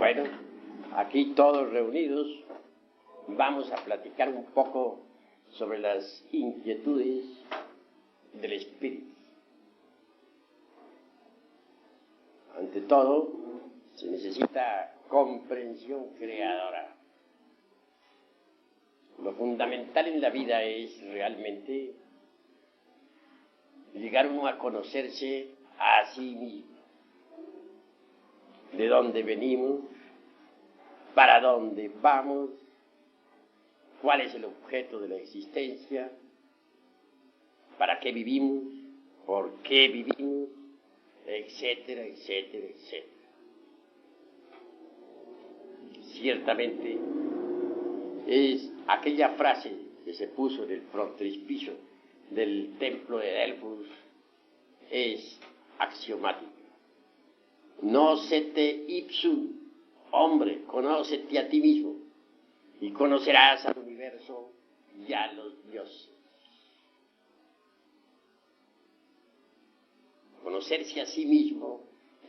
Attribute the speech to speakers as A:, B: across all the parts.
A: Bueno, aquí todos reunidos vamos a platicar un poco sobre las inquietudes del espíritu. Ante todo, se necesita comprensión creadora. Lo fundamental en la vida es realmente llegar uno a conocerse a sí mismo. De dónde venimos, para dónde vamos, cuál es el objeto de la existencia, para qué vivimos, por qué vivimos, etcétera, etcétera, etcétera. Ciertamente es aquella frase que se puso en el frontispicio del templo de Delfos, es axiomática. Nócete ipsum, hombre, conócete a ti mismo y conocerás al universo y a los dioses. Conocerse a sí mismo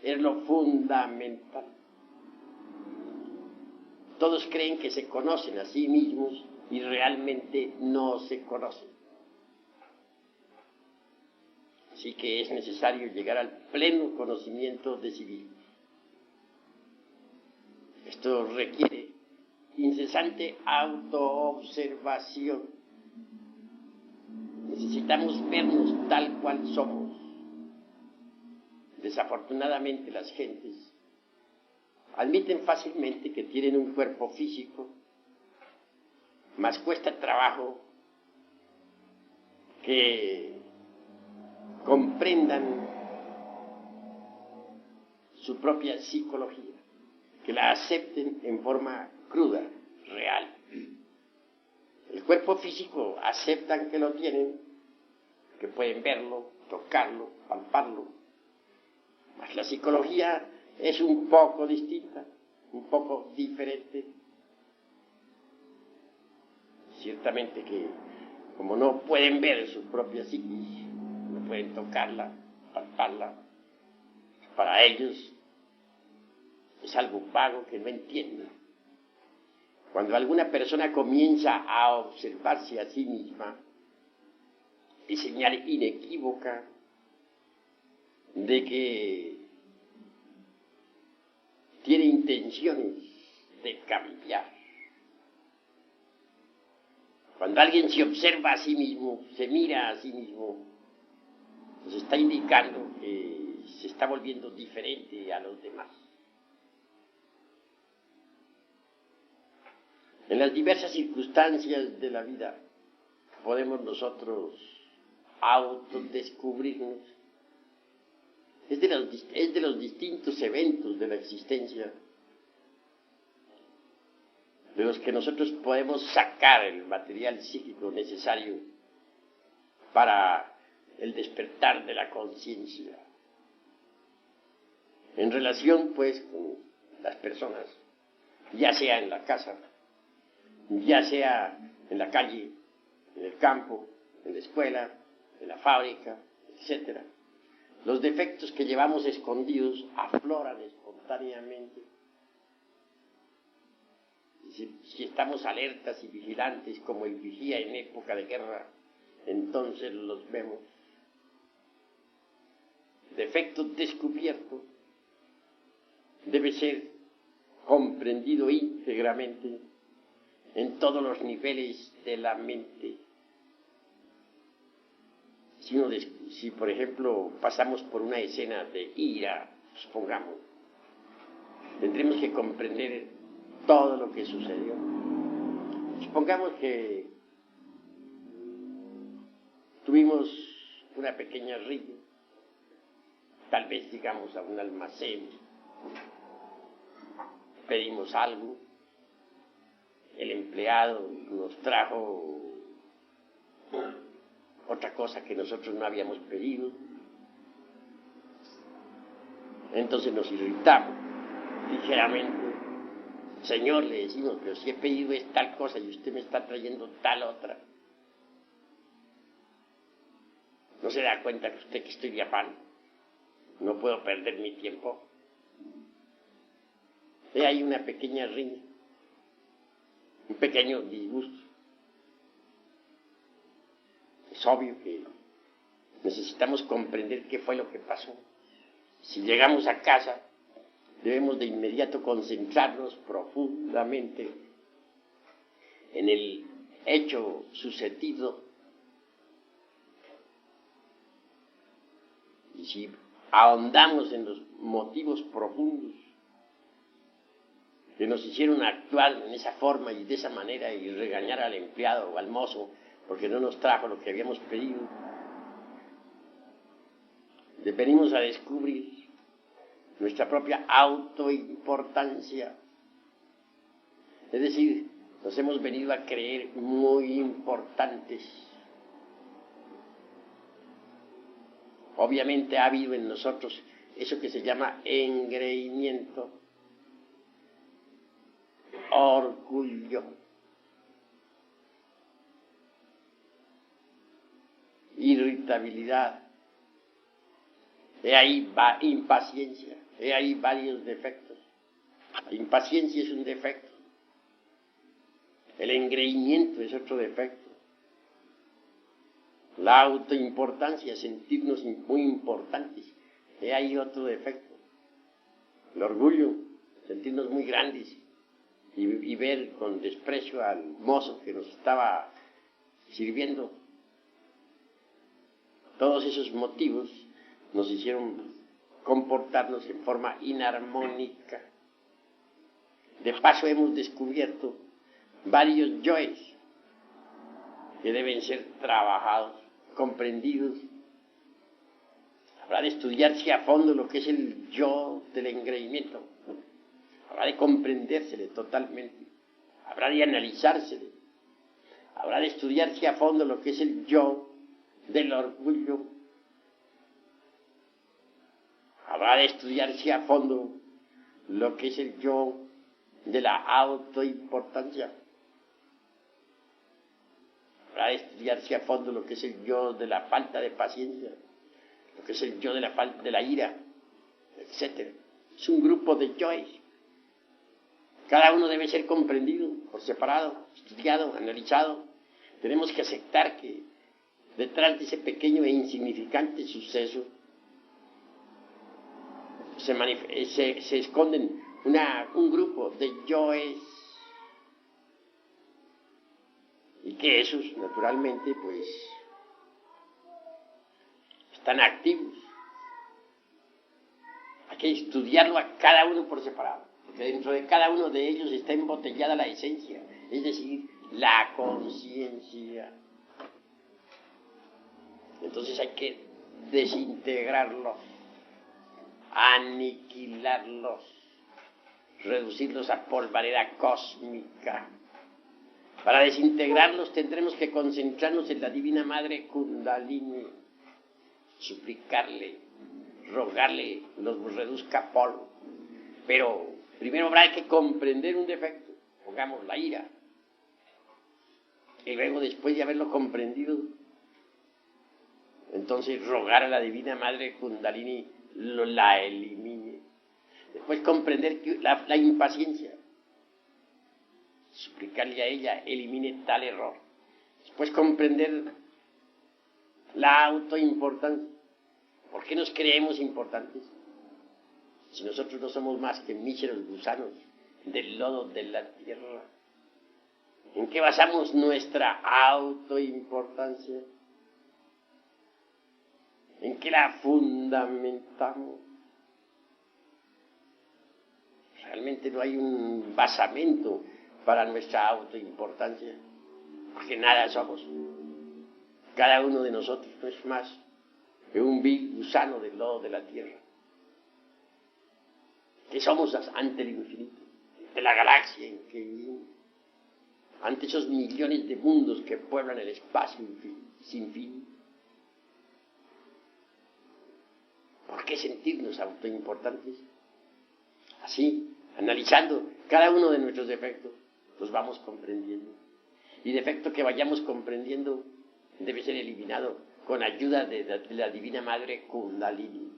A: es lo fundamental. Todos creen que se conocen a sí mismos y realmente no se conocen. Así que es necesario llegar al pleno conocimiento de sí mismo. Esto requiere incesante autoobservación. Necesitamos vernos tal cual somos. Desafortunadamente las gentes admiten fácilmente que tienen un cuerpo físico, mas cuesta trabajo que comprendan su propia psicología, que la acepten en forma cruda, real. El cuerpo físico aceptan que lo tienen, que pueden verlo, tocarlo, palparlo, mas la psicología es un poco distinta, un poco diferente. Ciertamente que como no pueden ver su propia psiquis, no pueden tocarla, palparla, para ellos es algo vago que no entienden. Cuando alguna persona comienza a observarse a sí misma, es señal inequívoca de que tiene intenciones de cambiar. Cuando alguien se observa a sí mismo, se mira a sí mismo, nos está indicando que se está volviendo diferente a los demás. En las diversas circunstancias de la vida podemos nosotros autodescubrirnos. Es de los distintos eventos de la existencia de los que nosotros podemos sacar el material psíquico necesario para el despertar de la conciencia. En relación, pues, con las personas, ya sea en la casa, ya sea en la calle, en el campo, en la escuela, en la fábrica, etcétera. Los defectos que llevamos escondidos afloran espontáneamente. Si estamos alertas y vigilantes como el vigía en época de guerra, entonces los vemos. Defecto descubierto debe ser comprendido íntegramente en todos los niveles de la mente. Si por ejemplo pasamos por una escena de ira, supongamos, tendremos que comprender todo lo que sucedió. Supongamos que tuvimos una pequeña riña, tal vez llegamos a un almacén, pedimos algo, el empleado nos trajo otra cosa que nosotros no habíamos pedido, entonces nos irritamos ligeramente. Señor, le decimos, pero si he pedido es tal cosa y usted me está trayendo tal otra. ¿No se da cuenta que usted que estoy de afán? No puedo perder mi tiempo. He ahí una pequeña riña, un pequeño disgusto. Es obvio que necesitamos comprender qué fue lo que pasó. Si llegamos a casa, debemos de inmediato concentrarnos profundamente en el hecho sucedido. Y si ahondamos en los motivos profundos que nos hicieron actuar en esa forma y de esa manera y regañar al empleado o al mozo porque no nos trajo lo que habíamos pedido, venimos a descubrir nuestra propia autoimportancia. Es decir, nos hemos venido a creer muy importantes. Obviamente ha habido en nosotros eso que se llama engreimiento, orgullo, irritabilidad, he ahí impaciencia, he ahí varios defectos. La impaciencia es un defecto, el engreimiento es otro defecto, la autoimportancia, sentirnos muy importantes, he ahí otro defecto, el orgullo, sentirnos muy grandes y ver con desprecio al mozo que nos estaba sirviendo. Todos esos motivos nos hicieron comportarnos en forma inarmónica. De paso hemos descubierto varios yoes que deben ser trabajados, comprendidos. Habrá de estudiarse a fondo lo que es el yo del engreimiento. Habrá de comprendérsele totalmente. Habrá de analizársele. Habrá de estudiarse a fondo lo que es el yo del orgullo. Habrá de estudiarse a fondo lo que es el yo de la autoimportancia. Habrá de estudiarse a fondo lo que es el yo de la falta de paciencia, lo que es el yo de la falta de la ira, etc. Es un grupo de yoes. Cada uno debe ser comprendido por separado, estudiado, analizado. Tenemos que aceptar que detrás de ese pequeño e insignificante suceso se esconden un grupo de yoes, y que esos naturalmente pues están activos. Hay que estudiarlo a cada uno por separado, porque dentro de cada uno de ellos está embotellada la esencia, es decir, la conciencia. Entonces hay que desintegrarlos, aniquilarlos, reducirlos a polvareda cósmica. Para desintegrarlos tendremos que concentrarnos en la Divina Madre Kundalini, suplicarle, rogarle nos reduzca a polvo. Pero primero habrá que comprender un defecto, pongamos la ira, y luego después de haberlo comprendido, entonces rogar a la Divina Madre Kundalini la elimine. Después comprender que la impaciencia, suplicarle a ella elimine tal error. Después comprender la autoimportancia. ¿Por qué nos creemos importantes? Si nosotros no somos más que míseros gusanos del lodo de la tierra. ¿En qué basamos nuestra autoimportancia? ¿En qué la fundamentamos? Realmente no hay un basamento para nuestra autoimportancia, porque nada somos. Cada uno de nosotros no es más que un vil gusano del lodo de la tierra. ¿Qué somos ante el infinito? De la galaxia en que vivimos, ante esos millones de mundos que pueblan el espacio sin fin. ¿Por qué sentirnos autoimportantes? Así, analizando cada uno de nuestros defectos, los vamos comprendiendo. Y defecto que vayamos comprendiendo debe ser eliminado con ayuda de la Divina Madre Kundalini.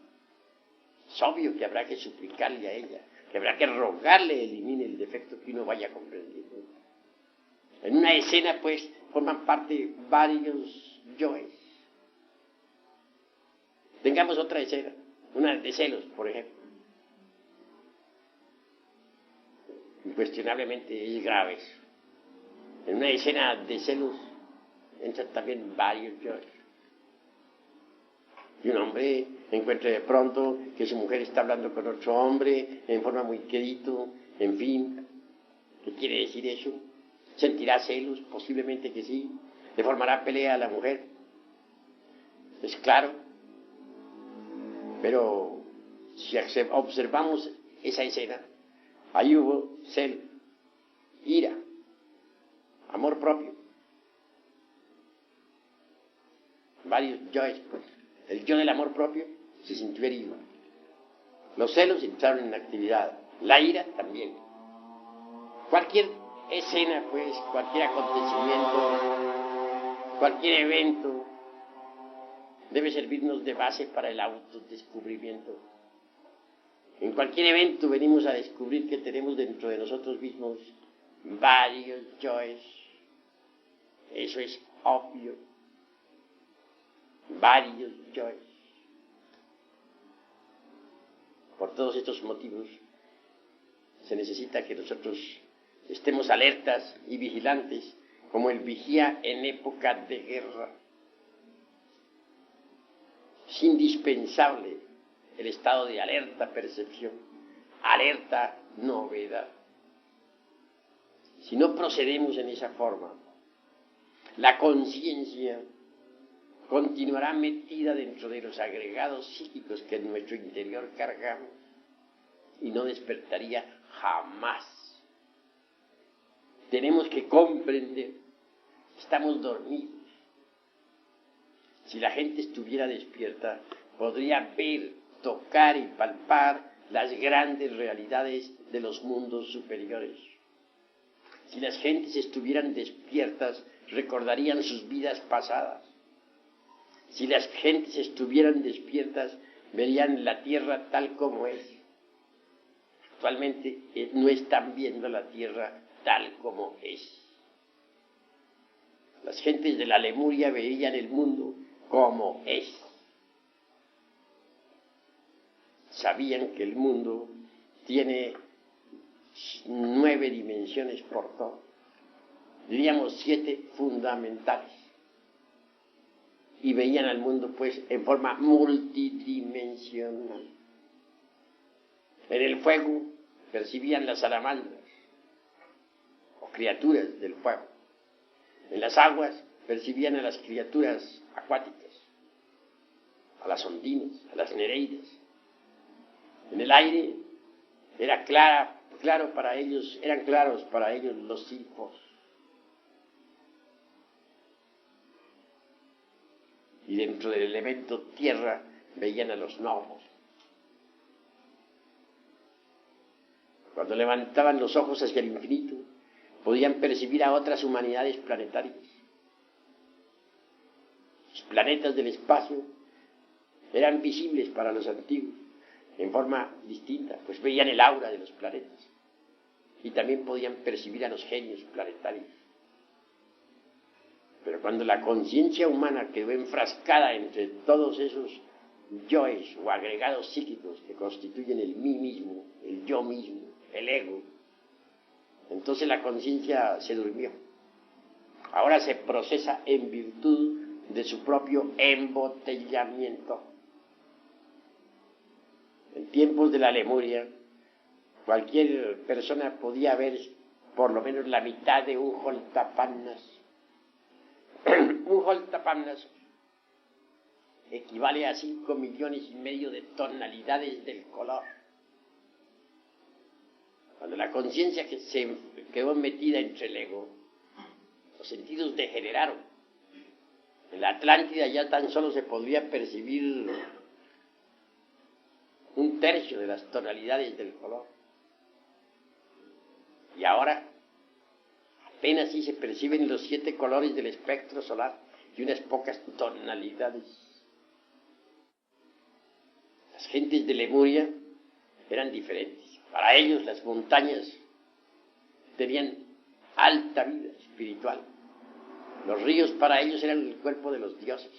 A: Es obvio que habrá que suplicarle a ella. que habrá que rogarle elimine el defecto que uno vaya comprendiendo. En una escena, pues, forman parte varios yoes. Tengamos otra escena, una de celos, por ejemplo. Incuestionablemente es grave eso. En una escena de celos entran también varios yoes. Y un hombre encuentra de pronto que su mujer está hablando con otro hombre en forma muy querido, en fin. ¿Qué quiere decir eso? ¿Sentirá celos? Posiblemente que sí. ¿Le formará pelea a la mujer? Es claro. Pero si observamos esa escena, ahí hubo celo, ira, amor propio. Varios yoes, pues. El yo del amor propio se sintió herido. Los celos entraron en actividad. La ira también. Cualquier escena, pues, cualquier acontecimiento, cualquier evento, debe servirnos de base para el autodescubrimiento. En cualquier evento venimos a descubrir que tenemos dentro de nosotros mismos varios yoes. Eso es obvio. Varios yoes. Por todos estos motivos, se necesita que nosotros estemos alertas y vigilantes, como el vigía en época de guerra. Es indispensable el estado de alerta percepción, alerta novedad. Si no procedemos en esa forma, la conciencia continuará metida dentro de los agregados psíquicos que en nuestro interior cargamos y no despertaría jamás. Tenemos que comprender, estamos dormidos. Si la gente estuviera despierta, podría ver, tocar y palpar las grandes realidades de los mundos superiores. Si las gentes estuvieran despiertas, recordarían sus vidas pasadas. Si las gentes estuvieran despiertas, verían la tierra tal como es. Actualmente no están viendo la tierra tal como es. Las gentes de la Lemuria veían el mundo como es. Sabían que el mundo tiene 9 dimensiones por todo. Diríamos 7 fundamentales. Y veían al mundo, pues, en forma multidimensional. En el fuego percibían las salamandras, o criaturas del fuego. En las aguas percibían a las criaturas acuáticas, a las ondinas, a las nereidas. En el aire eran claros para ellos los silfos. Y dentro del elemento tierra veían a los gnomos. Cuando levantaban los ojos hacia el infinito, podían percibir a otras humanidades planetarias. Los planetas del espacio eran visibles para los antiguos, en forma distinta, pues veían el aura de los planetas. Y también podían percibir a los genios planetarios. Pero cuando la conciencia humana quedó enfrascada entre todos esos yoes o agregados psíquicos que constituyen el mí mismo, el yo mismo, el ego, entonces la conciencia se durmió. Ahora se procesa en virtud de su propio embotellamiento. En tiempos de la Lemuria, cualquier persona podía ver por lo menos la mitad de un holtapannas. Un holtapannas equivale a 5,5 millones de tonalidades del color. Cuando la conciencia que se quedó metida entre el ego, los sentidos degeneraron. En la Atlántida ya tan solo se podría percibir 1/3 de las tonalidades del color. Y ahora apenas sí se perciben los 7 colores del espectro solar y unas pocas tonalidades. Las gentes de Lemuria eran diferentes. Para ellos las montañas tenían alta vida espiritual. Los ríos para ellos eran el cuerpo de los dioses.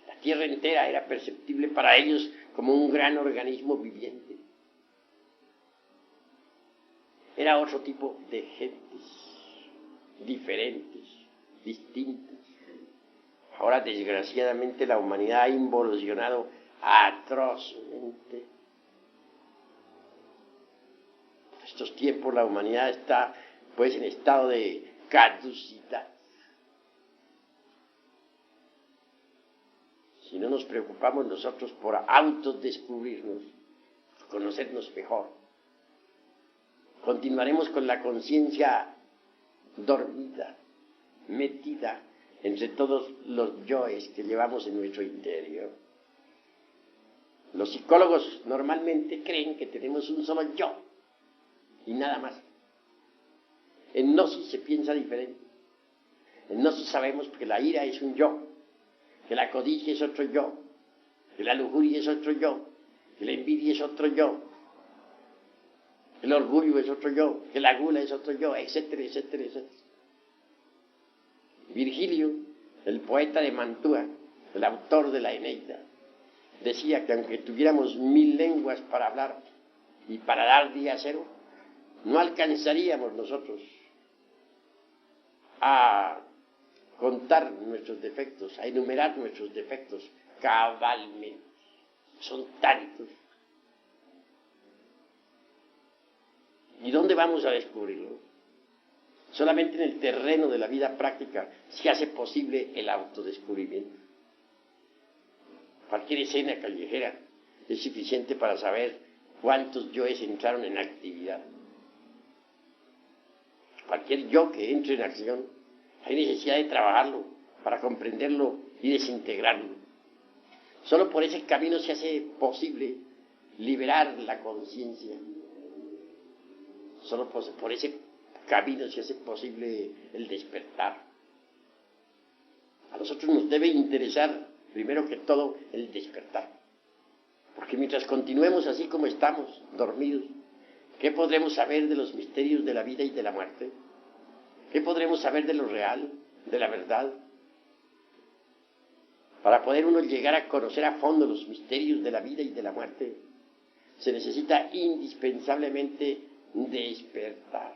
A: La tierra entera era perceptible para ellos como un gran organismo viviente. Era otro tipo de gentes, diferentes, distintas. Ahora, desgraciadamente, la humanidad ha involucionado atrozmente. En estos tiempos la humanidad está, pues, en estado de caducidad. Si no nos preocupamos nosotros por autodescubrirnos, conocernos mejor, continuaremos con la conciencia dormida, metida entre todos los yoes que llevamos en nuestro interior. Los psicólogos normalmente creen que tenemos un solo yo y nada más. En Gnosis se piensa diferente. En Gnosis sabemos que la ira es un yo, que la codicia es otro yo, que la lujuria es otro yo, que la envidia es otro yo, que el orgullo es otro yo, que la gula es otro yo, etcétera, etcétera, etcétera. Virgilio, el poeta de Mantua, el autor de la Eneida, decía que aunque tuviéramos 1000 lenguas para hablar y para dar día cero, no alcanzaríamos nosotros a contar nuestros defectos, a enumerar nuestros defectos cabalmente. Son tantos. ¿Y dónde vamos a descubrirlo? Solamente en el terreno de la vida práctica se hace posible el autodescubrimiento. Cualquier escena callejera es suficiente para saber cuántos yoes entraron en actividad. Cualquier yo que entre en acción, hay necesidad de trabajarlo para comprenderlo y desintegrarlo. Solo por ese camino se hace posible liberar la conciencia. Solo por ese camino se hace posible el despertar. A nosotros nos debe interesar, primero que todo, el despertar. Porque mientras continuemos así como estamos, dormidos, ¿qué podremos saber de los misterios de la vida y de la muerte? ¿Qué podremos saber de lo real, de la verdad? Para poder uno llegar a conocer a fondo los misterios de la vida y de la muerte, se necesita indispensablemente despertar.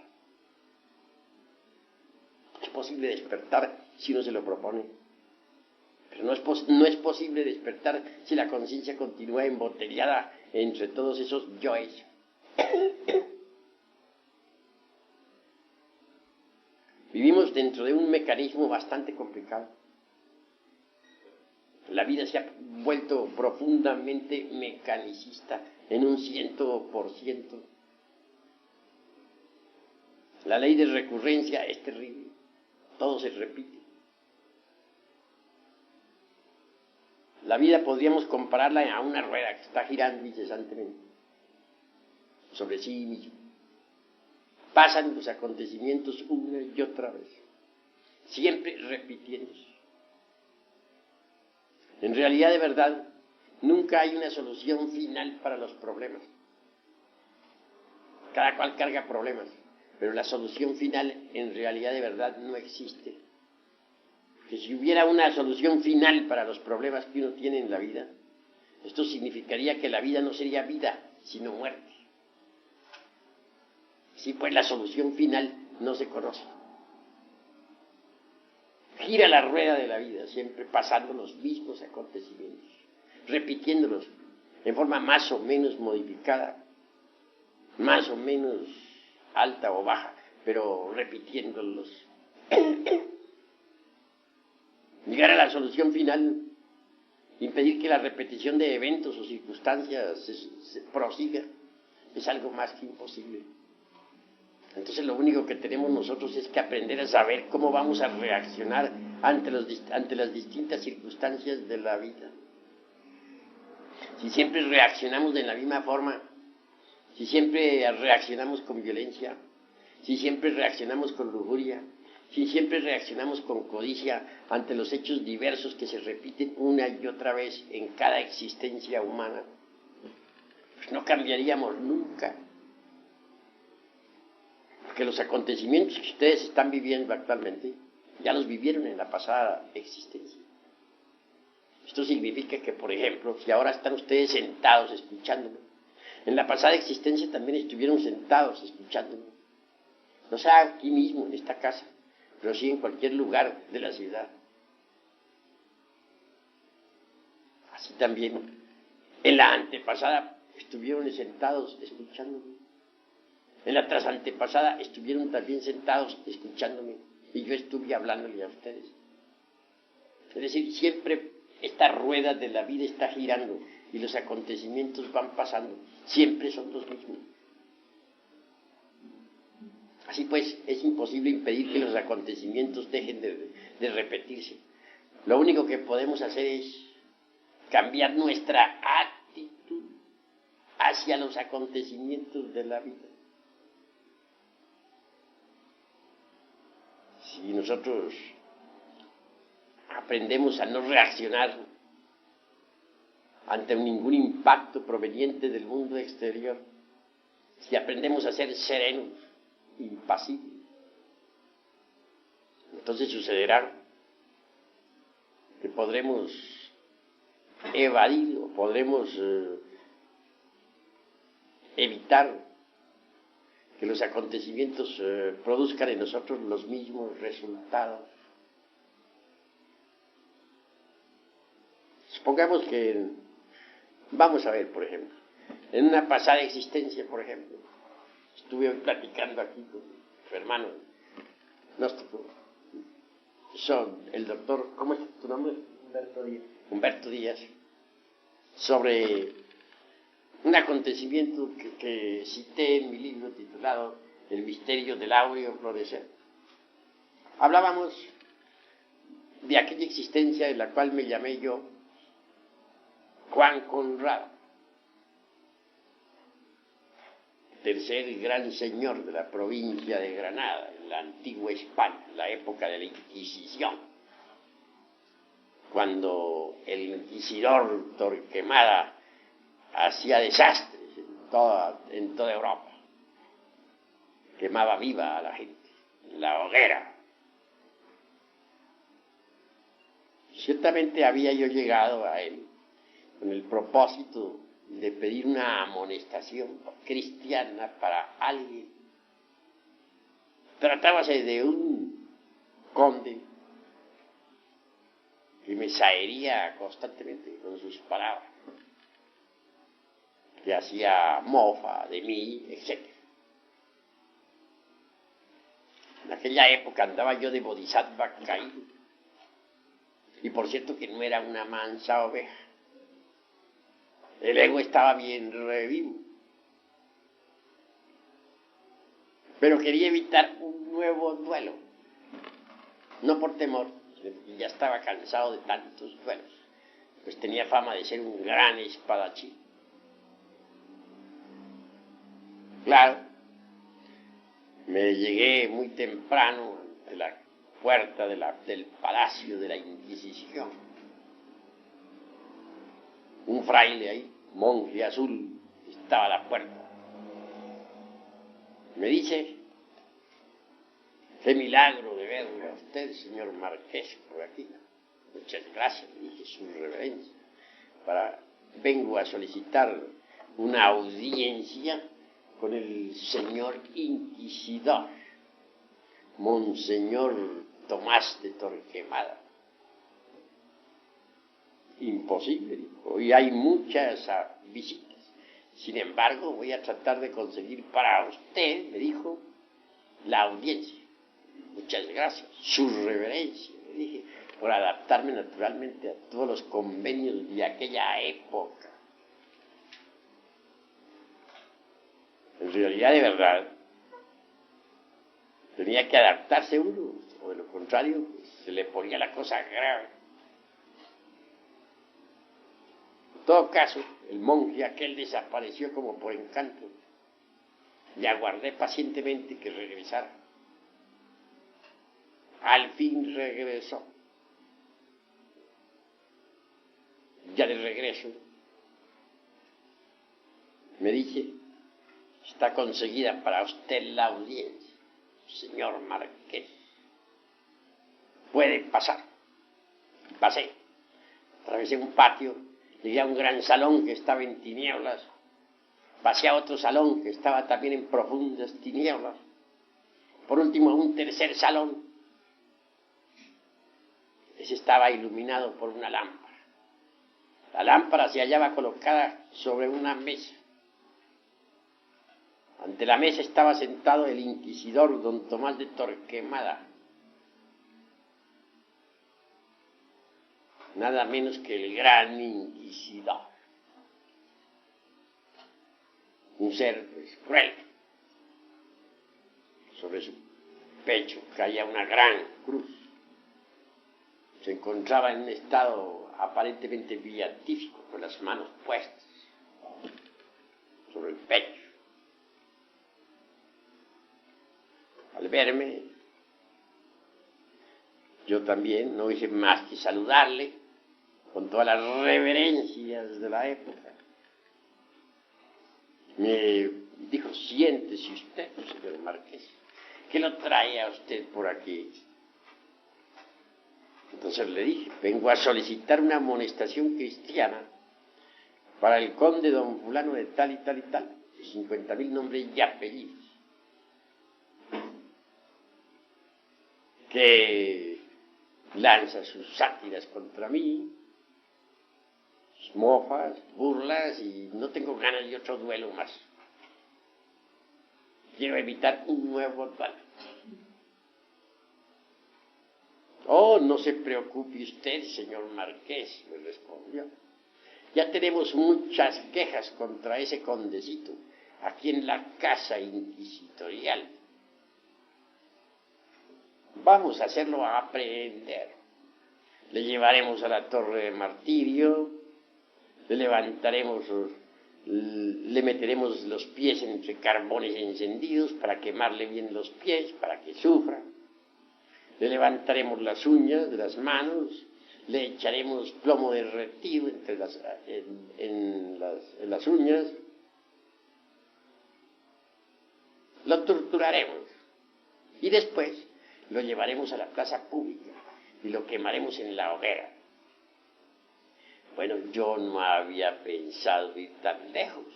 A: Es posible despertar si uno se lo propone, pero no es posible despertar si la conciencia continúa embotellada entre todos esos yoes. Vivimos dentro de un mecanismo bastante complicado. La vida se ha vuelto profundamente mecanicista en un 100%. La ley de recurrencia es terrible. Todo se repite. La vida podríamos compararla a una rueda que está girando incesantemente sobre sí misma. Pasan los acontecimientos una y otra vez, siempre repitiéndose. En realidad, de verdad, nunca hay una solución final para los problemas. Cada cual carga problemas, pero la solución final en realidad de verdad no existe. Que si hubiera una solución final para los problemas que uno tiene en la vida, esto significaría que la vida no sería vida, sino muerte. Sí, pues la solución final no se conoce. Gira la rueda de la vida, siempre pasando los mismos acontecimientos, repitiéndolos en forma más o menos modificada, más o menos alta o baja, pero repitiéndolos. Llegar a la solución final, impedir que la repetición de eventos o circunstancias se prosiga, es algo más que imposible. Entonces lo único que tenemos nosotros es que aprender a saber cómo vamos a reaccionar ante las distintas circunstancias de la vida. Si siempre reaccionamos de la misma forma, si siempre reaccionamos con violencia, si siempre reaccionamos con lujuria, si siempre reaccionamos con codicia ante los hechos diversos que se repiten una y otra vez en cada existencia humana, pues no cambiaríamos nunca. que los acontecimientos que ustedes están viviendo actualmente ya los vivieron en la pasada existencia. Esto significa que, por ejemplo, si ahora están ustedes sentados escuchándome, en la pasada existencia también estuvieron sentados escuchándome. No sea aquí mismo, en esta casa, pero sí en cualquier lugar de la ciudad. Así también, en la antepasada estuvieron sentados escuchándome. En la trasantepasada estuvieron también sentados escuchándome y yo estuve hablándole a ustedes. Es decir, siempre esta rueda de la vida está girando y los acontecimientos van pasando. Siempre son los mismos. Así pues, es imposible impedir que los acontecimientos dejen de repetirse. Lo único que podemos hacer es cambiar nuestra actitud hacia los acontecimientos de la vida. Si nosotros aprendemos a no reaccionar ante ningún impacto proveniente del mundo exterior, si aprendemos a ser serenos, impasibles, entonces sucederá que podremos evadir o podremos evitar que los acontecimientos produzcan en nosotros los mismos resultados. Supongamos que, vamos a ver, por ejemplo, en una pasada existencia, por ejemplo, estuve hoy platicando aquí con su hermano, el doctor, ¿cómo es tu nombre? Humberto Díaz, sobre un acontecimiento que cité en mi libro titulado El misterio del áureo florecer. Hablábamos de aquella existencia en la cual me llamé yo Juan Conrado, tercer gran señor de la provincia de Granada, en la antigua España, en la época de la Inquisición, cuando el inquisidor Torquemada hacía desastres en toda Europa, quemaba viva a la gente, en la hoguera. Ciertamente había yo llegado a él con el propósito de pedir una amonestación cristiana para alguien. Tratábase de un conde que me sahería constantemente con sus palabras, que hacía mofa de mí, etc. En aquella época andaba yo de bodhisattva caído, y por cierto que no era una mansa oveja. El ego estaba bien revivo, pero quería evitar un nuevo duelo, no por temor, y ya estaba cansado de tantos duelos, pues tenía fama de ser un gran espadachín. Claro, me llegué muy temprano ante la puerta del Palacio de la Inquisición. Un fraile ahí, monje azul, estaba a la puerta. Me dice: qué milagro de verle a usted, señor marqués, por aquí. Muchas gracias, le dije, su reverencia. Vengo a solicitar una audiencia con el señor inquisidor, Monseñor Tomás de Torquemada. Imposible, dijo, hoy hay muchas visitas. Sin embargo, voy a tratar de conseguir para usted, me dijo, la audiencia. Muchas gracias, su reverencia, le dije, por adaptarme naturalmente a todos los convenios de aquella época. En realidad, de verdad, tenía que adaptarse uno, o de lo contrario, pues, se le ponía la cosa grave. En todo caso, el monje aquel desapareció como por encanto, y aguardé pacientemente que regresara. Al fin regresó. Ya de regreso, me dice: está conseguida para usted la audiencia. señor marqués, puede pasar. Pasé, atravesé un patio, llegué a un gran salón que estaba en tinieblas, pasé a otro salón que estaba también en profundas tinieblas, por último a un tercer salón. Ese estaba iluminado por una lámpara. La lámpara se hallaba colocada sobre una mesa. Ante la mesa estaba sentado el inquisidor don Tomás de Torquemada, nada menos que el gran inquisidor, un ser cruel. Sobre su pecho caía una gran cruz. Se encontraba en un estado aparentemente beatífico, con las manos puestas sobre el pecho. Al verme, yo también no hice más que saludarle con todas las reverencias de la época. Me dijo: siéntese usted, señor marqués, ¿qué lo trae a usted por aquí? Entonces le dije: vengo a solicitar una amonestación cristiana para el conde don fulano de tal y tal y tal, de 50,000 nombres y apellidos, que lanza sus sátiras contra mí, sus mofas, burlas, y no tengo ganas de otro duelo más. Quiero evitar un nuevo duelo. Oh, no se preocupe usted, señor marqués, me respondió. Ya tenemos muchas quejas contra ese condecito aquí en la casa inquisitorial. Vamos a hacerlo aprehender. Le llevaremos a la torre de martirio, le levantaremos, le meteremos los pies entre carbones encendidos para quemarle bien los pies, para que sufra. Le levantaremos las uñas de las manos, le echaremos plomo derretido en las uñas, lo torturaremos y después lo llevaremos a la plaza pública y lo quemaremos en la hoguera. Bueno, yo no había pensado ir tan lejos,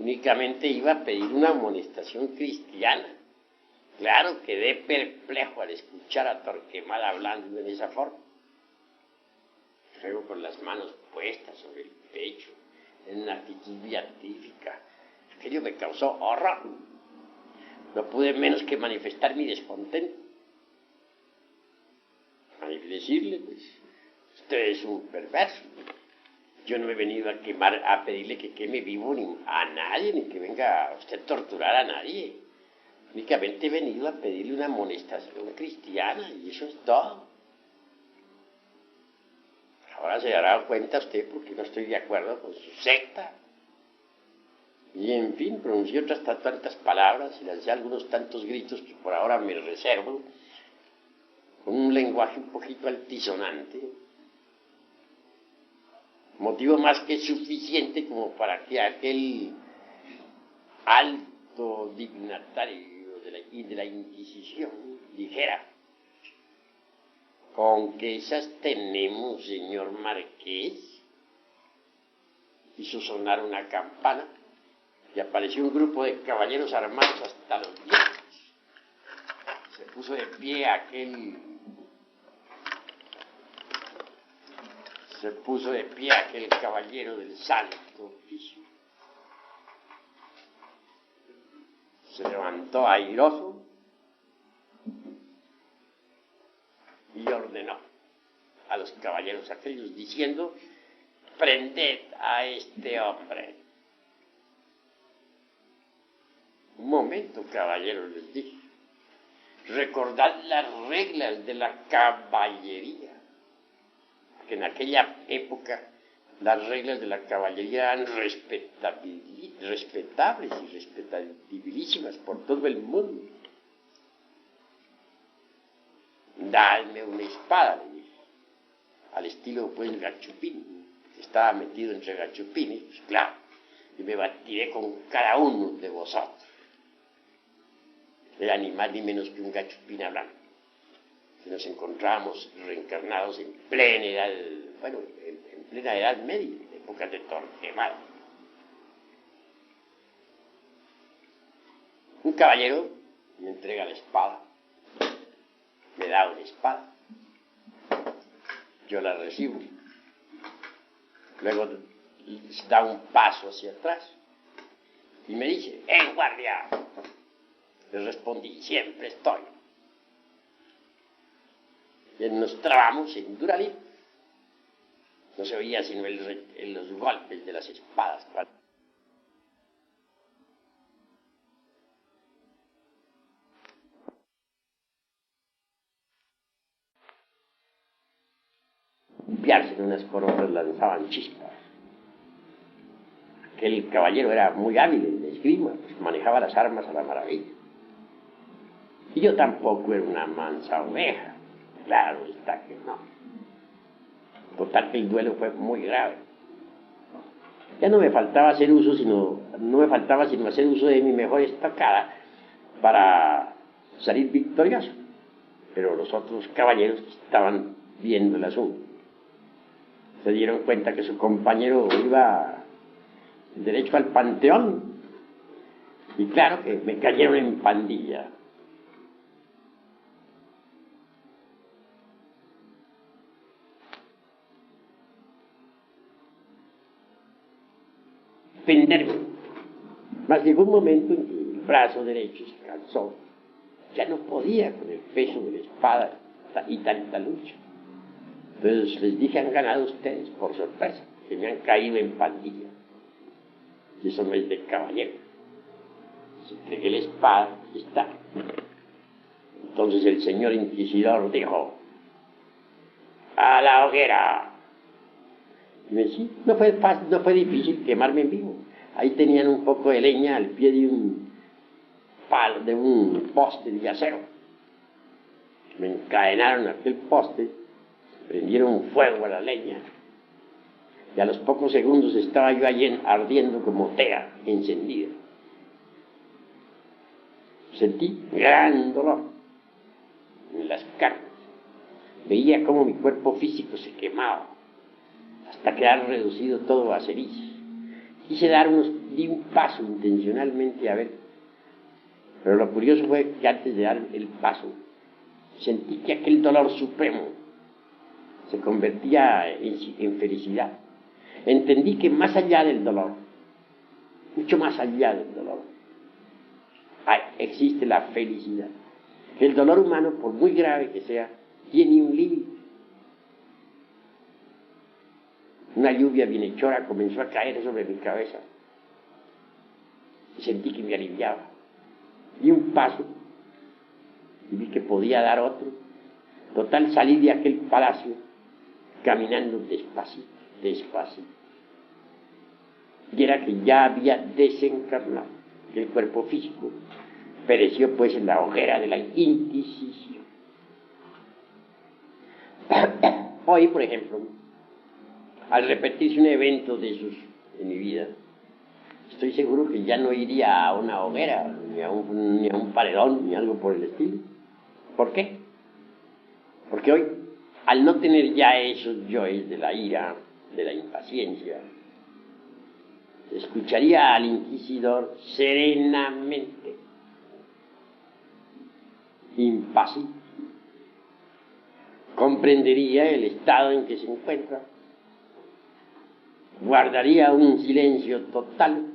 A: únicamente iba a pedir una amonestación cristiana. Claro, quedé perplejo al escuchar a Torquemada hablando en esa forma. Luego con las manos puestas sobre el pecho, en una actitud beatífica. Aquello me causó horror. No pude menos que manifestar mi descontento. A decirle: pues, usted es un perverso. Yo no he venido a pedirle que queme vivo a nadie, ni que venga a usted a torturar a nadie. Únicamente he venido a pedirle una amonestación cristiana, y eso es todo. Ahora se dará cuenta usted porque no estoy de acuerdo con su secta. Y en fin, pronuncié otras tantas palabras y lancé algunos tantos gritos que por ahora me reservo, con un lenguaje un poquito altisonante, motivo más que suficiente como para que aquel alto dignatario de la Inquisición dijera: ¿con qué esas tenemos, señor marqués? Hizo sonar una campana y apareció un grupo de caballeros armados hasta los dientes. Se puso de pie aquel caballero del santo oficio. Se levantó airoso y ordenó a los caballeros aquellos diciendo: prended a este hombre. Un momento, caballeros, les dije. Recordad las reglas de la caballería. Que en aquella época las reglas de la caballería eran respetables y respetabilísimas por todo el mundo. Dadme una espada, le dije, al estilo pues Gachupín, que estaba metido entre gachupines, pues claro, y me batiré con cada uno de vosotros. era ni más ni menos que un gachupina blanco, que nos encontrábamos reencarnados en plena edad, bueno, en plena edad media, épocas de Torquemada. Un caballero me entrega la espada, me da una espada, yo la recibo, luego da un paso hacia atrás y me dice: ¡En guardia! Le respondí: siempre estoy. Y nos trabamos en Duralí. No se oía sino los golpes de las espadas. Limpiarse en unas por otras lanzaban chispas. Aquel caballero era muy hábil en la esgrima, pues manejaba las armas a la maravilla. Y yo tampoco era una mansa oveja, claro está que no. Total que el duelo fue muy grave. Ya no me faltaba hacer uso, sino hacer uso de mi mejor estocada para salir victorioso. Pero los otros caballeros estaban viendo el asunto. Se dieron cuenta que su compañero iba derecho al panteón. Y claro que me cayeron en pandilla. Penderme. Mas llegó un momento en que el brazo derecho se cansó. Ya no podía con el peso de la espada y tanta lucha. Entonces les dije: han ganado ustedes por sorpresa, que me han caído en pandilla. Y eso no es de caballero. Se entregué la espada y está. Entonces el señor inquisidor dijo: ¡a la hoguera! Y me decía: no fue difícil quemarme en vivo. Ahí tenían un poco de leña al pie de un poste de acero. Me encadenaron a aquel poste, prendieron fuego a la leña, y a los pocos segundos estaba yo allí ardiendo como tea encendida. Sentí gran dolor en las carnes. Veía cómo mi cuerpo físico se quemaba hasta quedar reducido todo a cenizas. Quise di un paso intencionalmente a ver, pero lo curioso fue que antes de dar el paso sentí que aquel dolor supremo se convertía en felicidad. Entendí que más allá del dolor, mucho más allá del dolor, existe la felicidad. Que el dolor humano, por muy grave que sea, tiene un límite. Una lluvia bienhechora comenzó a caer sobre mi cabeza y sentí que me aliviaba. Di un paso y vi que podía dar otro. Total, salí de aquel palacio caminando despacito, despacito. Y era que ya había desencarnado. El cuerpo físico pereció pues en la hoguera de la Inquisición. Hoy, por ejemplo, al repetirse un evento de esos en mi vida, estoy seguro que ya no iría a una hoguera, ni a un paredón, ni algo por el estilo. ¿Por qué? Porque hoy, al no tener ya esos yoes de la ira, de la impaciencia, escucharía al inquisidor serenamente, impasible, comprendería el estado en que se encuentra, guardaría un silencio total,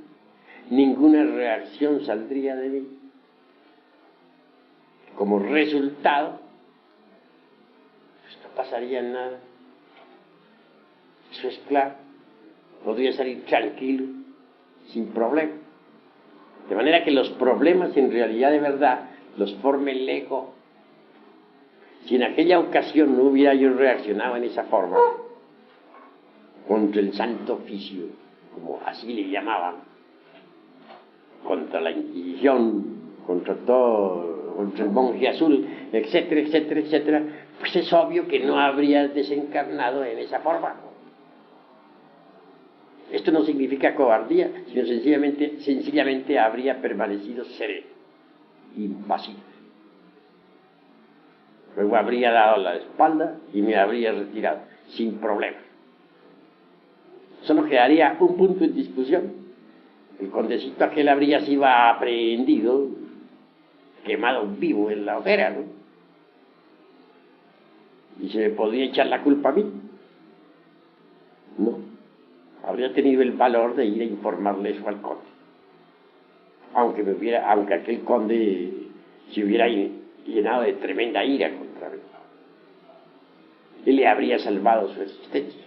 A: ninguna reacción saldría de mí. Como resultado, pues no pasaría nada. Eso es claro. Podría salir tranquilo, sin problema. De manera que los problemas en realidad de verdad los forma el ego. Si en aquella ocasión no hubiera yo reaccionado en esa forma, contra el santo oficio, como así le llamaban, contra la Inquisición, contra el monje azul, etcétera, etcétera, etcétera, pues es obvio que no habría desencarnado en esa forma. Esto no significa cobardía, sino sencillamente habría permanecido sereno impasible. Luego habría dado la espalda y me habría retirado, sin problema. Solo quedaría un punto en discusión. El condecito aquel habría sido aprehendido, quemado vivo en la hoguera, ¿no? Y se me podría echar la culpa a mí. No. Habría tenido el valor de ir a informarle eso al conde. Aunque aquel conde se hubiera llenado de tremenda ira contra mí. Y le habría salvado su existencia.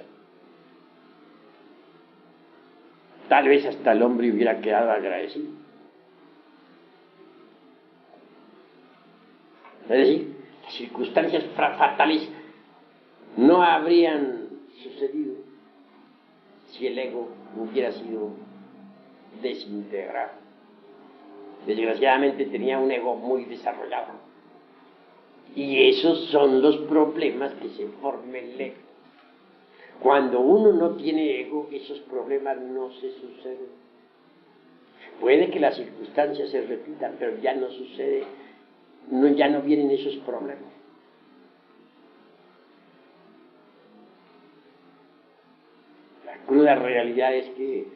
A: Tal vez hasta el hombre hubiera quedado agradecido. Es decir, las circunstancias fatales no habrían sucedido si el ego hubiera sido desintegrado. Desgraciadamente tenía un ego muy desarrollado. Y esos son los problemas que se forma el ego. Cuando uno no tiene ego, esos problemas no se suceden. Puede que las circunstancias se repitan, pero ya no sucede, ya no vienen esos problemas. La cruda realidad es que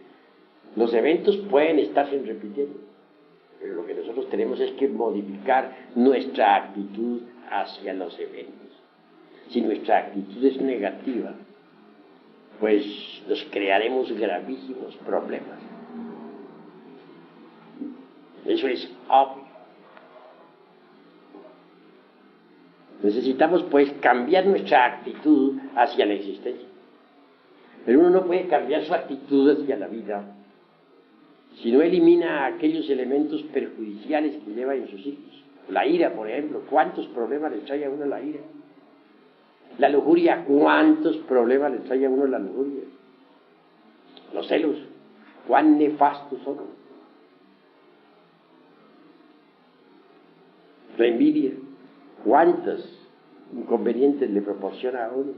A: los eventos pueden estarse repitiendo, pero lo que nosotros tenemos es que modificar nuestra actitud hacia los eventos. Si nuestra actitud es negativa, pues nos crearemos gravísimos problemas. Eso es obvio. Necesitamos pues cambiar nuestra actitud hacia la existencia. Pero uno no puede cambiar su actitud hacia la vida si no elimina aquellos elementos perjudiciales que lleva en sus hijos. La ira, por ejemplo, ¿cuántos problemas le trae a uno la ira? La lujuria, ¿cuántos problemas le trae a uno la lujuria? Los celos, ¿cuán nefastos son? La envidia, ¿cuántos inconvenientes le proporciona a uno?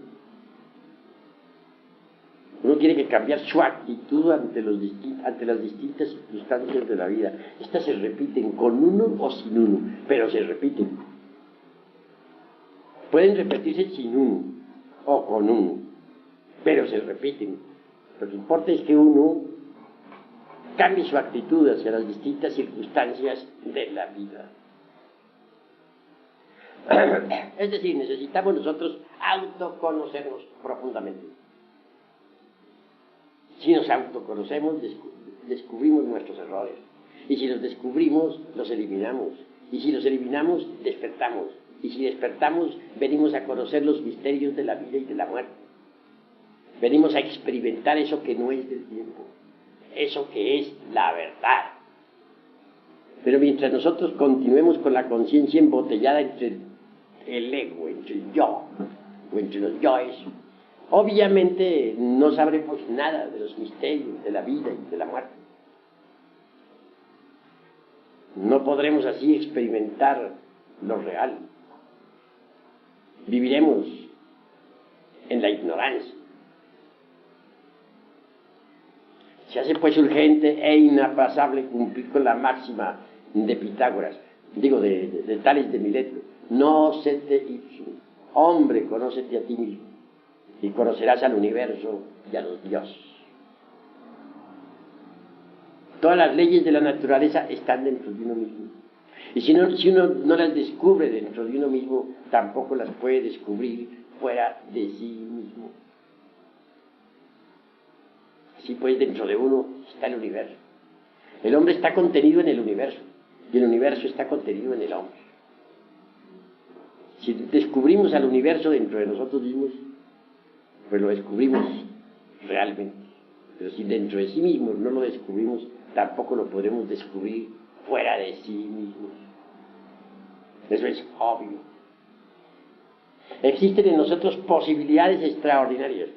A: Uno tiene que cambiar su actitud ante las distintas circunstancias de la vida. Estas se repiten con uno o sin uno, pero se repiten. Pueden repetirse sin uno o con uno, pero se repiten. Lo que importa es que uno cambie su actitud hacia las distintas circunstancias de la vida. Es decir, necesitamos nosotros autoconocernos profundamente. Si nos autoconocemos, descubrimos nuestros errores. Y si los descubrimos, los eliminamos. Y si los eliminamos, despertamos. Y si despertamos, venimos a conocer los misterios de la vida y de la muerte. Venimos a experimentar eso que no es del tiempo, eso que es la verdad. Pero mientras nosotros continuemos con la conciencia embotellada entre el ego, entre el yo, o entre los yoes, obviamente no sabremos nada de los misterios de la vida y de la muerte. No podremos así experimentar lo real. Viviremos en la ignorancia. Se hace pues urgente e inapasable cumplir con la máxima de Pitágoras, de Tales de Mileto: Nócete ipsum, hombre, conócete a ti mismo, y conocerás al universo y a los dioses. Todas las leyes de la naturaleza están dentro de uno mismo. Y si uno no las descubre dentro de uno mismo, tampoco las puede descubrir fuera de sí mismo. Así pues, dentro de uno está el universo. El hombre está contenido en el universo, y el universo está contenido en el hombre. Si descubrimos al universo dentro de nosotros mismos, pues lo descubrimos realmente. Pero si dentro de sí mismos no lo descubrimos, tampoco lo podremos descubrir fuera de sí mismos. Eso es obvio. Existen en nosotros posibilidades extraordinarias,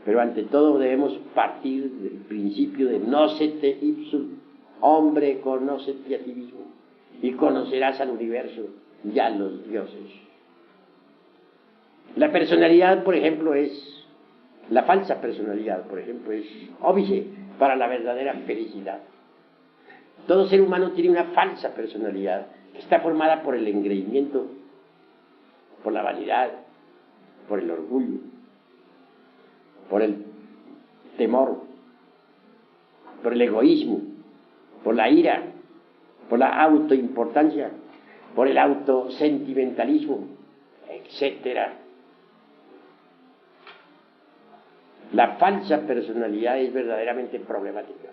A: pero ante todo debemos partir del principio de nócete ipsum, hombre, conócete a ti mismo, y conocerás al universo y a los dioses. La personalidad, por ejemplo, la falsa personalidad, por ejemplo, es óbice para la verdadera felicidad. Todo ser humano tiene una falsa personalidad que está formada por el engreimiento, por la vanidad, por el orgullo, por el temor, por el egoísmo, por la ira, por la autoimportancia, por el autosentimentalismo, etc. La falsa personalidad es verdaderamente problemática,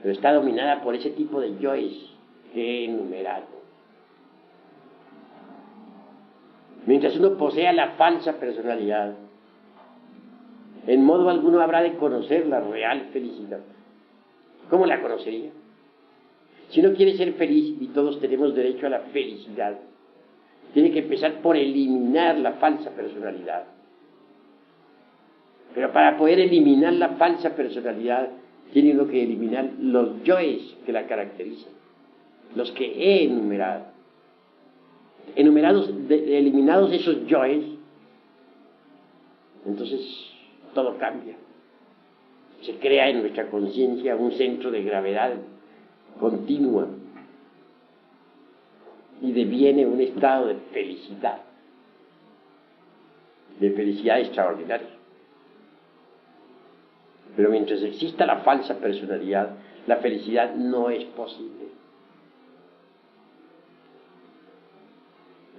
A: pero está dominada por ese tipo de yoes que he enumerado. Mientras uno posea la falsa personalidad, en modo alguno habrá de conocer la real felicidad. ¿Cómo la conocería? Si uno quiere ser feliz, y todos tenemos derecho a la felicidad, tiene que empezar por eliminar la falsa personalidad. Pero para poder eliminar la falsa personalidad, tiene uno que eliminar los yoes que la caracterizan, los que he enumerado. Eliminados esos yoes, entonces todo cambia. Se crea en nuestra conciencia un centro de gravedad continua y deviene un estado de felicidad extraordinaria. Pero mientras exista la falsa personalidad, la felicidad no es posible.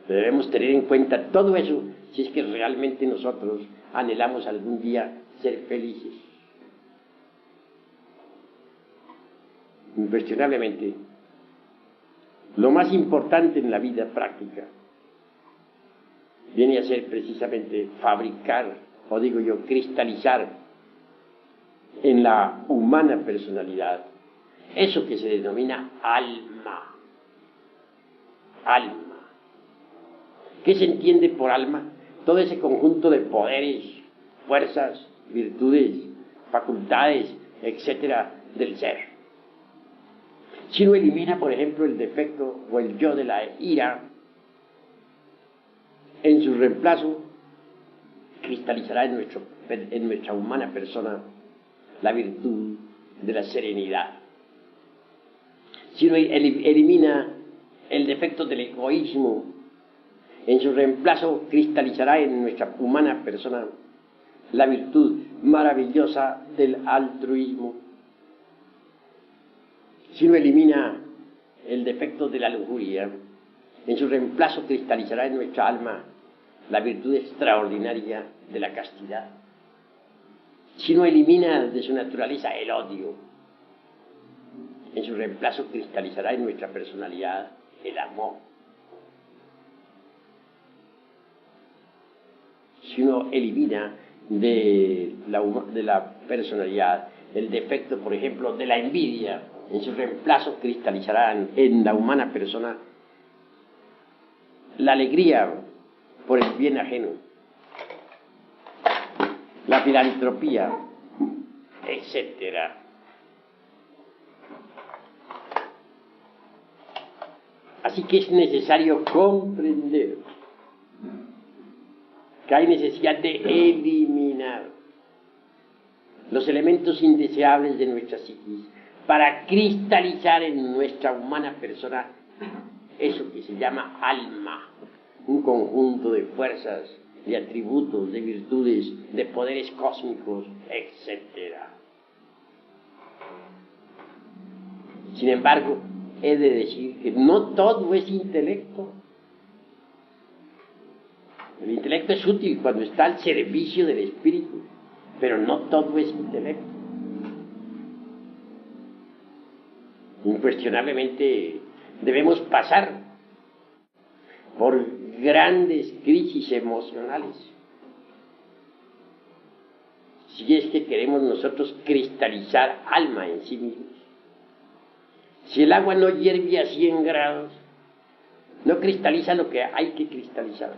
A: Debemos tener en cuenta todo eso si es que realmente nosotros anhelamos algún día ser felices. Incuestionablemente, lo más importante en la vida práctica viene a ser precisamente fabricar, o digo yo, cristalizar en la humana personalidad eso que se denomina alma. Alma. ¿Qué se entiende por alma? Todo ese conjunto de poderes, fuerzas, virtudes, facultades, etcétera, del ser. Si uno elimina, por ejemplo, el defecto o el yo de la ira, en su reemplazo cristalizará en nuestra humana persona la virtud de la serenidad. Si uno elimina el defecto del egoísmo, en su reemplazo cristalizará en nuestra humana persona la virtud maravillosa del altruismo. Si uno elimina el defecto de la lujuria, en su reemplazo cristalizará en nuestra alma la virtud extraordinaria de la castidad. Si uno elimina de su naturaleza el odio, en su reemplazo cristalizará en nuestra personalidad el amor. Si uno elimina de la personalidad el defecto, por ejemplo, de la envidia, en su reemplazo cristalizarán en la humana persona la alegría por el bien ajeno, la filantropía, etc. Así que es necesario comprender que hay necesidad de eliminar los elementos indeseables de nuestra psiquis para cristalizar en nuestra humana persona eso que se llama alma, un conjunto de fuerzas, de atributos, de virtudes, de poderes cósmicos, etc. Sin embargo, he de decir que no todo es intelecto. El intelecto es útil cuando está al servicio del espíritu, pero no todo es intelecto. Incuestionablemente debemos pasar por grandes crisis emocionales si es que queremos nosotros cristalizar alma en sí mismos. Si el agua no hierve a 100 grados, no cristaliza lo que hay que cristalizar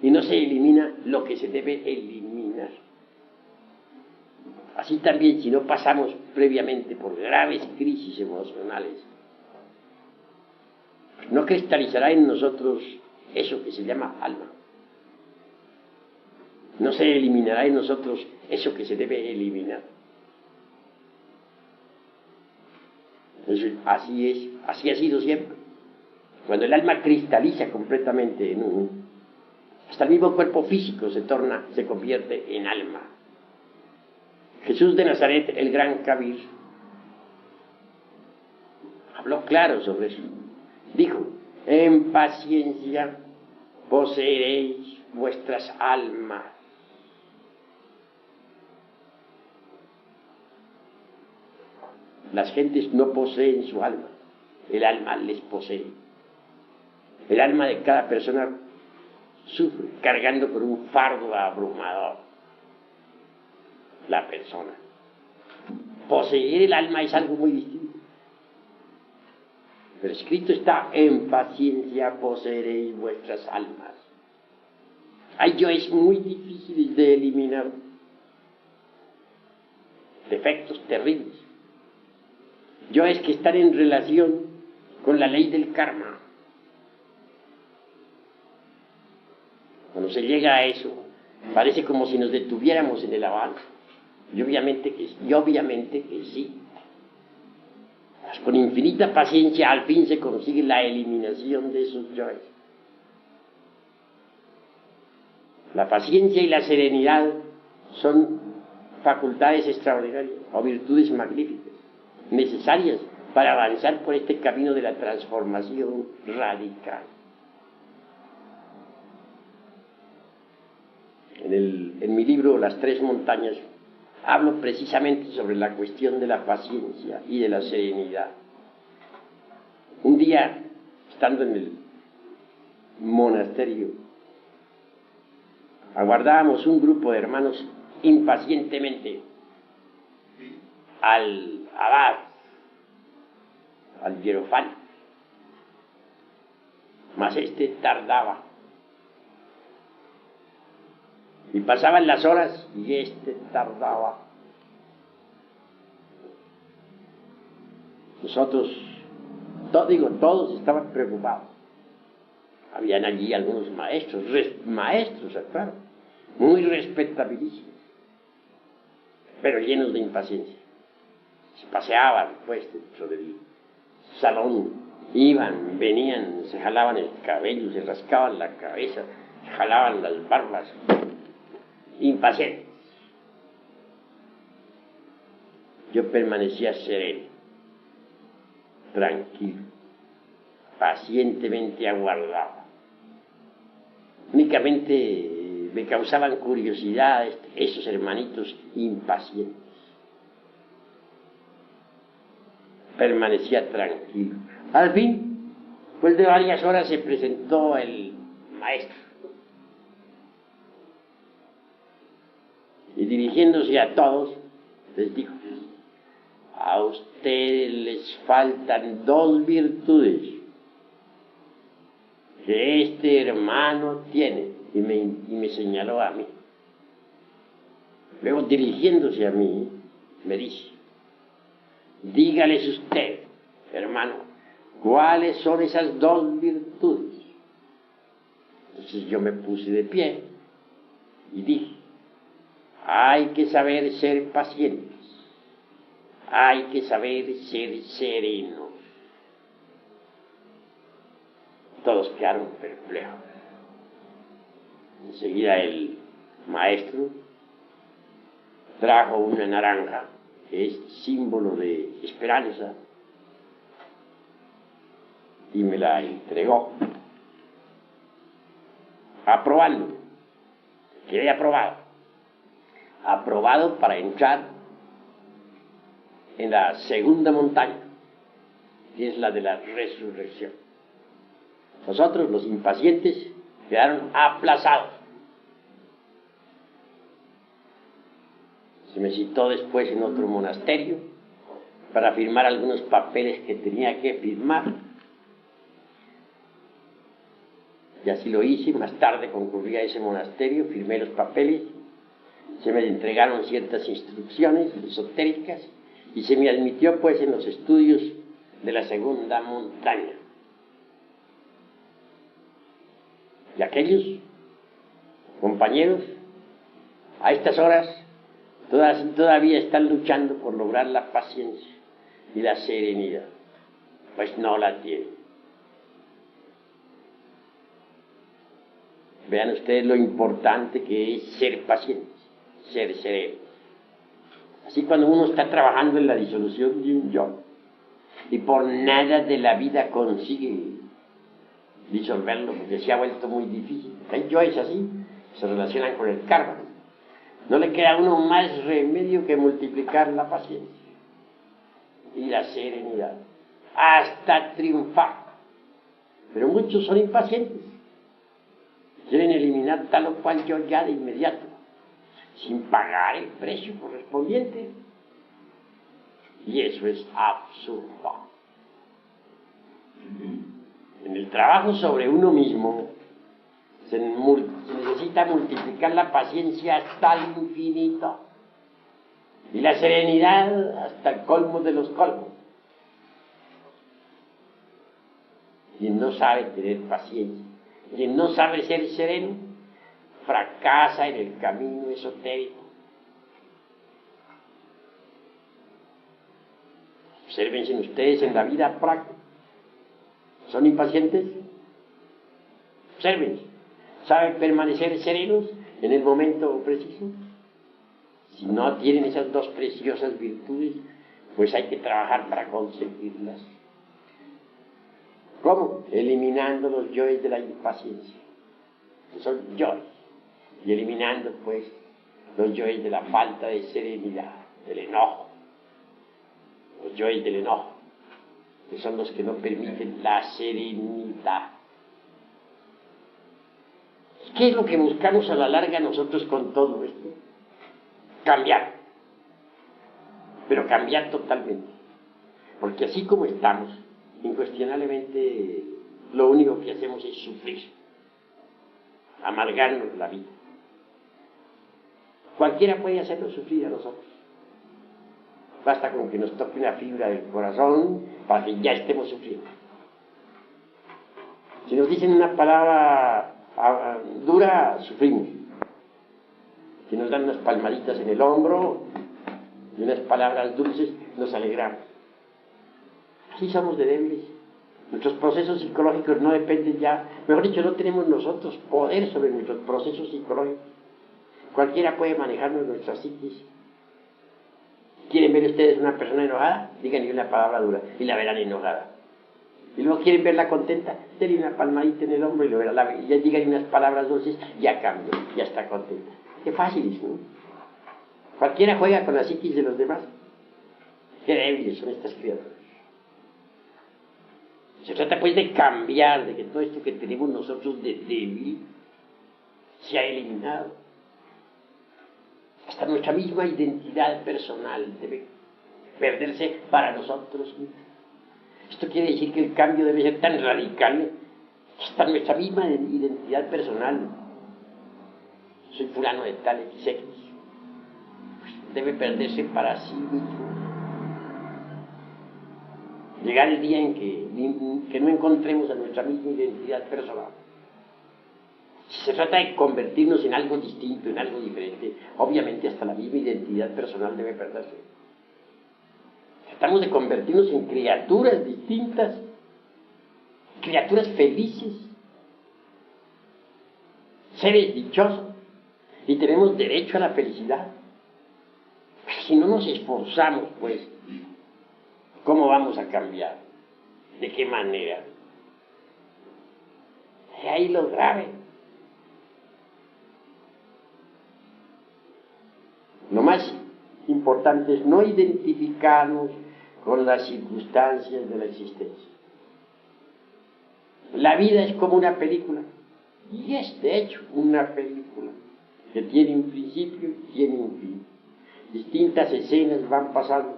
A: y no se elimina lo que se debe eliminar. Así también, si no pasamos previamente por graves crisis emocionales, no cristalizará en nosotros eso que se llama alma. No se eliminará en nosotros eso que se debe eliminar. Así ha sido siempre. Cuando el alma cristaliza completamente en uno, hasta el mismo cuerpo físico se convierte en alma. Jesús de Nazaret, el gran Kabir, habló claro sobre eso. Dijo: en paciencia poseeréis vuestras almas. Las gentes no poseen su alma, el alma les posee. El alma de cada persona sufre cargando con un fardo abrumador. La persona. Poseer el alma es algo muy distinto. Pero escrito está: en paciencia poseeréis vuestras almas. Hay yoes muy difíciles de eliminar, defectos terribles, yoes que están en relación con la ley del karma. Cuando se llega a eso, parece como si nos detuviéramos en el avance. Y obviamente que sí. Pues con infinita paciencia al fin se consigue la eliminación de esos yoes. La paciencia y la serenidad son facultades extraordinarias o virtudes magníficas, necesarias para avanzar por este camino de la transformación radical. En mi libro Las Tres Montañas hablo precisamente sobre la cuestión de la paciencia y de la serenidad. Un día, estando en el monasterio, aguardábamos un grupo de hermanos impacientemente al abad, al hierofante, mas este tardaba. Y pasaban las horas y este tardaba. Nosotros, todos estaban preocupados. Habían allí algunos maestros, claro, muy respetabilísimos, pero llenos de impaciencia. Se paseaban, pues, dentro del salón, iban, venían, se jalaban el cabello, se rascaban la cabeza, se jalaban las barbas, impacientes. Yo permanecía sereno, tranquilo, pacientemente aguardaba. Únicamente me causaban curiosidad esos hermanitos impacientes. Permanecía tranquilo. Al fin, después de varias horas, se presentó el maestro. Y dirigiéndose a todos, les dijo: a ustedes les faltan dos virtudes que este hermano tiene. Y me señaló a mí. Luego, dirigiéndose a mí, me dice: dígales usted, hermano, ¿cuáles son esas dos virtudes? Entonces yo me puse de pie y dije: hay que saber ser pacientes, hay que saber ser serenos. Todos quedaron perplejos. Enseguida el maestro trajo una naranja, que es símbolo de esperanza, y me la entregó, aprobando. Quedé aprobado para entrar en la segunda montaña, que es la de la resurrección. Nosotros, los impacientes, quedaron aplazados. Se me citó después en otro monasterio para firmar algunos papeles que tenía que firmar. Y así lo hice. Más tarde concurrí a ese monasterio, firmé los papeles, se me entregaron ciertas instrucciones esotéricas y se me admitió pues en los estudios de la segunda montaña. Y aquellos compañeros, a estas horas, todavía están luchando por lograr la paciencia y la serenidad. pues no la tienen. Vean ustedes lo importante que es ser pacientes, ser serenos. Así cuando uno está trabajando en la disolución de un yo y por nada de la vida consigue disolverlo porque se ha vuelto muy difícil. Hay yoes así, se relacionan con el karma. No le queda a uno más remedio que multiplicar la paciencia y la serenidad hasta triunfar. Pero muchos son impacientes, quieren eliminar tal o cual yo ya de inmediato, sin pagar el precio correspondiente. Y eso es absurdo. En el trabajo sobre uno mismo se necesita multiplicar la paciencia hasta el infinito y la serenidad hasta el colmo de los colmos. Quien no sabe tener paciencia, quien no sabe ser sereno, fracasa en el camino esotérico. Obsérvense ustedes en la vida práctica. ¿Son impacientes? Obsérvense. ¿Saben permanecer serenos en el momento preciso? Si no tienen esas dos preciosas virtudes, pues hay que trabajar para conseguirlas. ¿Cómo? Eliminando los yoes de la impaciencia, que son yoes, y eliminando pues los yoes de la falta de serenidad, del enojo, los yoes del enojo, que son los que no permiten la serenidad. ¿Qué es lo que buscamos a la larga nosotros con todo esto? Cambiar, pero cambiar totalmente, porque así como estamos, incuestionablemente lo único que hacemos es sufrir, amargarnos la vida. Cualquiera puede hacernos sufrir a nosotros. Basta con que nos toque una fibra del corazón para que ya estemos sufriendo. Si nos dicen una palabra dura, sufrimos. Si nos dan unas palmaditas en el hombro y unas palabras dulces, nos alegramos. Así somos de débiles. Nuestros procesos psicológicos no dependen ya, mejor dicho, no tenemos nosotros poder sobre nuestros procesos psicológicos. Cualquiera puede manejarnos nuestra psiquis. ¿Quieren ver ustedes una persona enojada? Díganle una palabra dura y la verán enojada. Y luego quieren verla contenta, denle una palmadita en el hombro y lo verán, y ya díganle unas palabras dulces, ya cambió, ya está contenta. Qué fácil, ¿no? Cualquiera juega con la psiquis de los demás. Qué débiles son estas criaturas. Se trata pues de cambiar, de que todo esto que tenemos nosotros de débil se ha eliminado. Hasta nuestra misma identidad personal debe perderse para nosotros mismos. Esto quiere decir que el cambio debe ser tan radical que hasta nuestra misma identidad personal, soy fulano de tal XX, pues debe perderse para sí mismo. Llegar el día en que no encontremos a nuestra misma identidad personal. Si se trata de convertirnos en algo distinto, en algo diferente, obviamente hasta la misma identidad personal debe perderse. Tratamos de convertirnos en criaturas distintas, criaturas felices, seres dichosos, y tenemos derecho a la felicidad. Pero si no nos esforzamos, pues, ¿cómo vamos a cambiar? ¿De qué manera? Y ahí lo grave. Lo más importante es no identificarnos con las circunstancias de la existencia. La vida es como una película, y es de hecho una película que tiene un principio y tiene un fin. Distintas escenas van pasando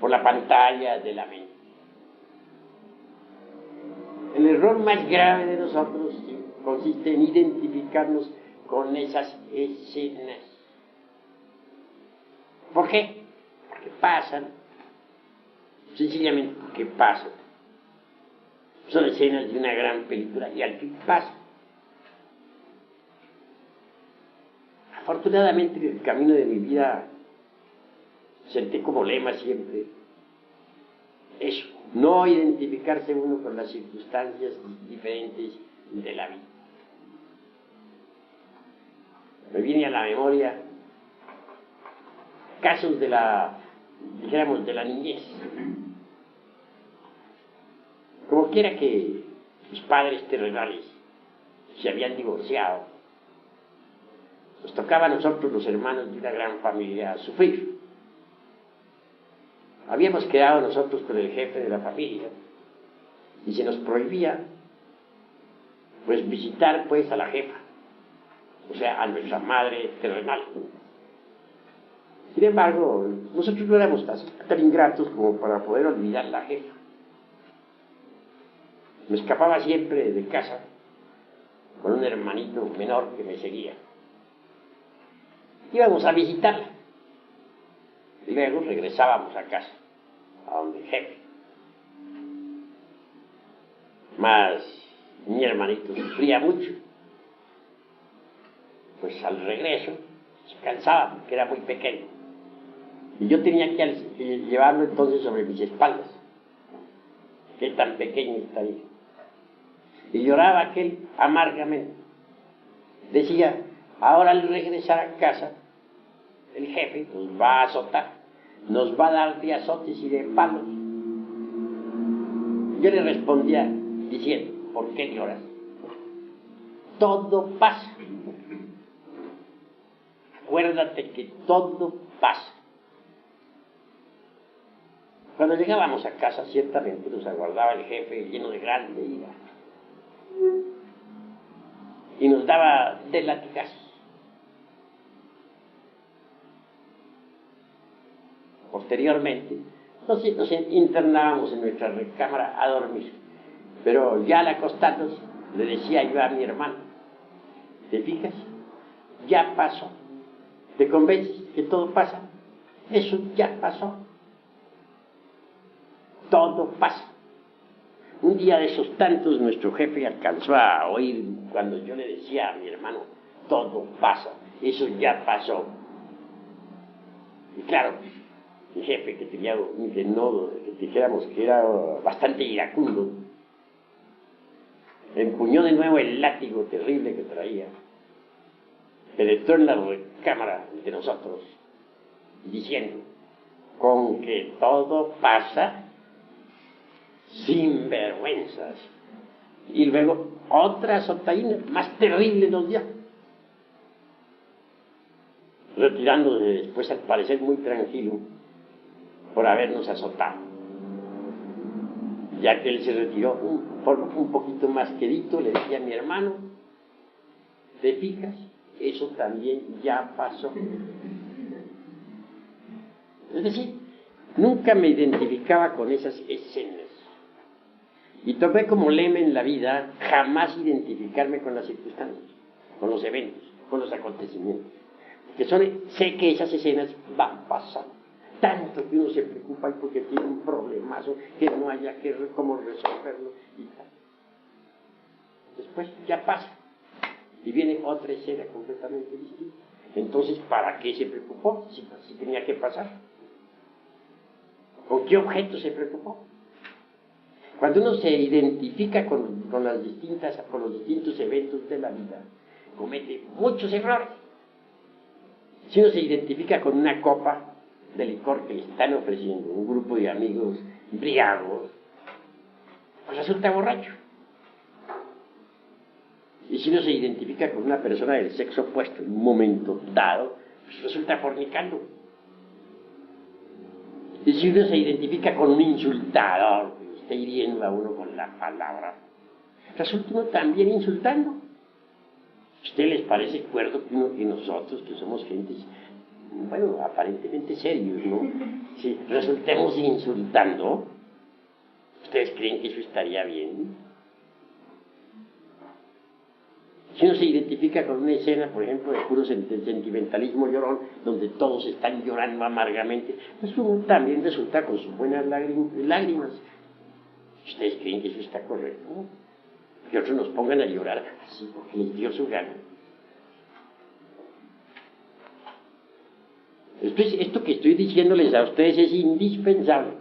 A: por la pantalla de la mente. El error más grave de nosotros consiste en identificarnos con esas escenas. ¿Por qué? Porque pasan. Sencillamente porque pasan. Son escenas de una gran película y al fin pasan. Afortunadamente en el camino de mi vida senté como lema siempre eso, no identificarse uno con las circunstancias diferentes de la vida. Me viene a la memoria casos de la, dijéramos, de la niñez. Como quiera que mis padres terrenales se habían divorciado, nos tocaba a nosotros, los hermanos de una gran familia, sufrir. Habíamos quedado nosotros con el jefe de la familia y se nos prohibía pues visitar pues a la jefa, o sea, a nuestra madre terrenal. Sin embargo, nosotros no éramos tan ingratos como para poder olvidar a la jefa. Me escapaba siempre de casa con un hermanito menor que me seguía. Íbamos a visitarla y luego regresábamos a casa, a donde el jefe. Mas mi hermanito sufría mucho, pues al regreso se cansaba porque era muy pequeño y yo tenía que llevarlo entonces sobre mis espaldas, que tan pequeño estaría. Y lloraba aquel amargamente. Decía, ahora al regresar a casa el jefe nos va a azotar, nos va a dar de azotes y de palos. Yo le respondía diciendo, ¿por qué lloras? Todo pasa. Acuérdate que todo pasa. Cuando llegábamos a casa, ciertamente nos aguardaba el jefe lleno de grande ira y nos daba de latigazos. Posteriormente, nos internábamos en nuestra recámara a dormir, pero ya al acostarnos le decía yo a mi hermano, ¿te fijas? Ya pasó. ¿Te convences que todo pasa? Eso ya pasó. Todo pasa. Un día de esos tantos, nuestro jefe alcanzó a oír cuando yo le decía a mi hermano, todo pasa, eso ya pasó. Y claro, mi jefe, que tenía un denodo, que dijéramos que era bastante iracundo, empuñó de nuevo el látigo terrible que traía, penetró en la recámara de nosotros, diciendo, con que todo pasa, sin vergüenzas. Y luego otra azotaína más terrible nos dio, retirándose después al parecer muy tranquilo por habernos azotado. Ya que él se retiró un poquito más quedito, le decía a mi hermano, ¿te fijas? Eso también ya pasó. Es decir, nunca me identificaba con esas escenas. Y tomé como lema en la vida jamás identificarme con las circunstancias, con los eventos, con los acontecimientos. Que sé que esas escenas van a pasar. Tanto que uno se preocupa y porque tiene un problemazo que no haya cómo resolverlo y tal. Después ya pasa y viene otra escena completamente distinta. Entonces, ¿para qué se preocupó si tenía que pasar? ¿Con qué objeto se preocupó? Cuando uno se identifica con los distintos eventos de la vida, comete muchos errores. Si uno se identifica con una copa de licor que le están ofreciendo un grupo de amigos embriagados, pues resulta borracho. Y si uno se identifica con una persona del sexo opuesto en un momento dado, pues resulta fornicando. Y si uno se identifica con un insultador, que está hiriendo a uno con la palabra, resulta uno también insultando. ¿A ustedes les parece cuerdo que nosotros, que somos gentes, bueno, aparentemente serios, ¿no? Si resultemos insultando, ¿ustedes creen que eso estaría bien? Si uno se identifica con una escena, por ejemplo, de puro sentimentalismo llorón, donde todos están llorando amargamente, pues uno también resulta con sus buenas lágrimas. ¿Ustedes creen que eso está correcto? ¿No? Que otros nos pongan a llorar así porque les dio su gana. Esto que estoy diciéndoles a ustedes es indispensable.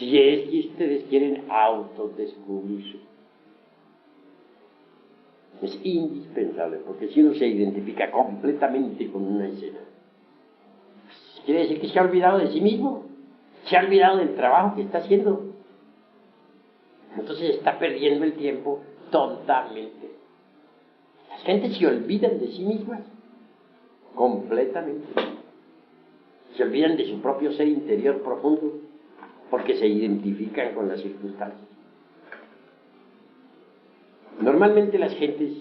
A: si es que ustedes quieren autodescubrirse. Es indispensable, porque si uno se identifica completamente con una escena, quiere decir que se ha olvidado de sí mismo, se ha olvidado del trabajo que está haciendo. Entonces está perdiendo el tiempo totalmente. Las gentes se olvidan de sí mismas, completamente. Se olvidan de su propio ser interior profundo, porque se identifican con las circunstancias. Normalmente las gentes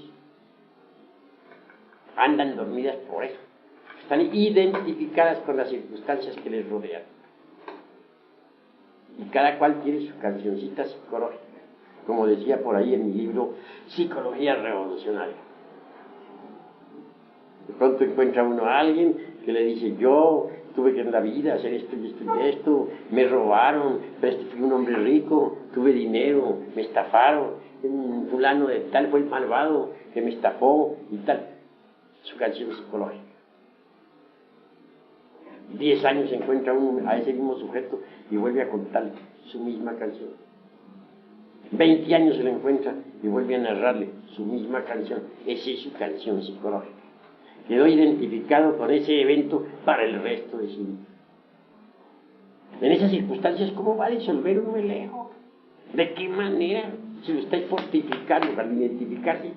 A: andan dormidas por eso. Están identificadas con las circunstancias que les rodean. Y cada cual tiene su cancioncita psicológica, como decía por ahí en mi libro Psicología Revolucionaria. De pronto encuentra uno a alguien que le dice: yo tuve que en la vida hacer esto y esto y esto, me robaron, pero fui un hombre rico, tuve dinero, me estafaron, un fulano de tal fue el malvado que me estafó y tal. Su canción psicológica. 10 años encuentra uno a ese mismo sujeto y vuelve a contar su misma canción. 20 años se lo encuentra y vuelve a narrarle su misma canción. Esa es su canción psicológica. Quedó identificado con ese evento para el resto de su vida. En esas circunstancias, ¿cómo va a disolver uno el ego? ¿De qué manera? Si lo está fortificando al identificarse